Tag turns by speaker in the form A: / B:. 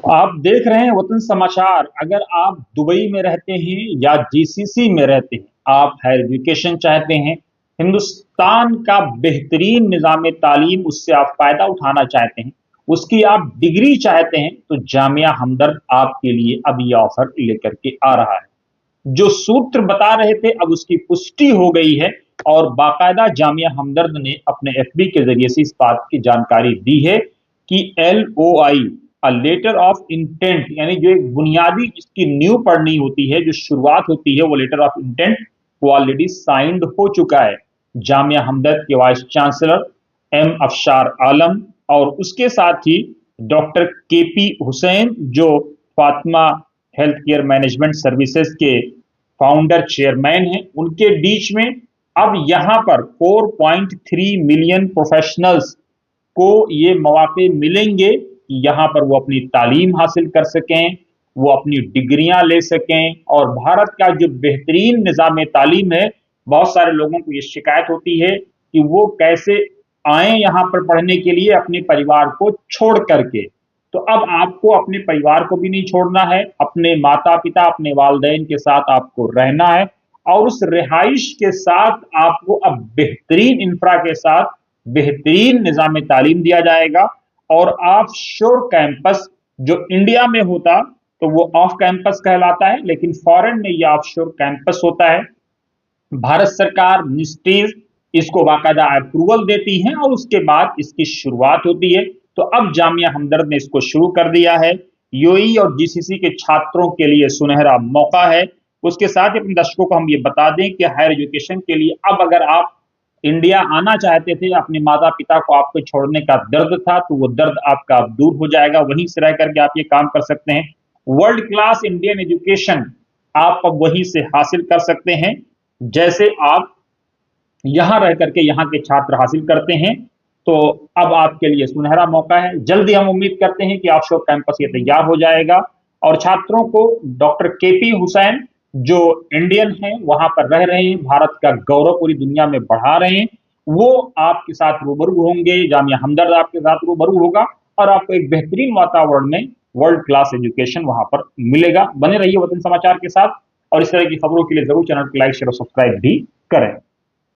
A: आप देख रहे हैं वतन समाचार। अगर आप दुबई में रहते हैं या जीसीसी में रहते हैं, आप हायर एजुकेशन चाहते हैं, हिंदुस्तान का बेहतरीन निज़ाम तालीम, उससे आप फायदा उठाना चाहते हैं, उसकी आप डिग्री चाहते हैं, तो जामिया हमदर्द आपके लिए अब ये ऑफर लेकर के आ रहा है। जो सूत्र बता रहे थे अब उसकी पुष्टि हो गई है और बाकायदा जामिया हमदर्द ने अपने एफबी के जरिए से इस बात की जानकारी दी है कि LOI, लेटर ऑफ इंटेंट, यानी जो एक बुनियादी जिसकी न्यू पढ़नी होती है, जो शुरुआत होती है, वो लेटर ऑफ इंटेंट वो ऑलरेडी साइंड हो चुका है। जामिया हमदर्द के वाइस चांसलर अफशार आलम और उसके साथ ही डॉक्टर KP हुसैन, जो Fatima health care management services के फाउंडर चेयरमैन हैं, उनके बीच में अब यहां पर 4.3 मिलियन प्रोफेशनल्स को ये मौके मिलेंगे कि यहां पर वो अपनी तालीम हासिल कर सकें, वो अपनी डिग्रियां ले सकें। और भारत का जो बेहतरीन निज़ाम तालीम है, बहुत सारे लोगों को ये शिकायत होती है कि वो कैसे आए यहां पर पढ़ने के लिए अपने परिवार को छोड़ करके। तो अब आपको अपने परिवार को भी नहीं छोड़ना है, अपने माता पिता, अपने वालदेन के साथ आपको रहना है और उस रिहाइश के साथ आपको अब बेहतरीन इंफ्रा के साथ बेहतरीन निज़ाम तालीम दिया जाएगा। और ऑफ शोर कैंपस जो इंडिया में होता तो वो ऑफ कैंपस कहलाता है, लेकिन फॉरेन में यह ऑफ शोर कैंपस होता है। भारत सरकार मिनिस्ट्रीज इसको बाकायदा अप्रूवल देती हैं और उसके बाद इसकी शुरुआत होती है। तो अब जामिया हमदर्द ने इसको शुरू कर दिया है। यूएई और जीसीसी के छात्रों के लिए सुनहरा मौका है। उसके साथ ही अपने दर्शकों को हम ये बता दें कि हायर एजुकेशन के लिए अब अगर आप इंडिया आना चाहते थे, अपने माता पिता को आपको छोड़ने का दर्द था, तो वो दर्द आपका अब दूर हो जाएगा। वहीं से रह करके आप ये काम कर सकते हैं। वर्ल्ड क्लास इंडियन एजुकेशन आप अब वहीं से हासिल कर सकते हैं, जैसे आप यहां रह करके यहाँ के छात्र हासिल करते हैं। तो अब आपके लिए सुनहरा मौका है। जल्दी हम उम्मीद करते हैं कि ऑफशोर कैंपस ये तैयार हो जाएगा और छात्रों को डॉक्टर KP हुसैन, जो इंडियन हैं, वहां पर रह रहे हैं, भारत का गौरव पूरी दुनिया में बढ़ा रहे हैं, वो आपके साथ रूबरू होंगे। जामिया हमदर्द आपके साथ रूबरू होगा और आपको एक बेहतरीन वातावरण में वर्ल्ड क्लास एजुकेशन वहां पर मिलेगा। बने रहिए वतन समाचार के साथ और इस तरह की खबरों के लिए जरूर चैनल को लाइक शेयर और सब्सक्राइब भी करें।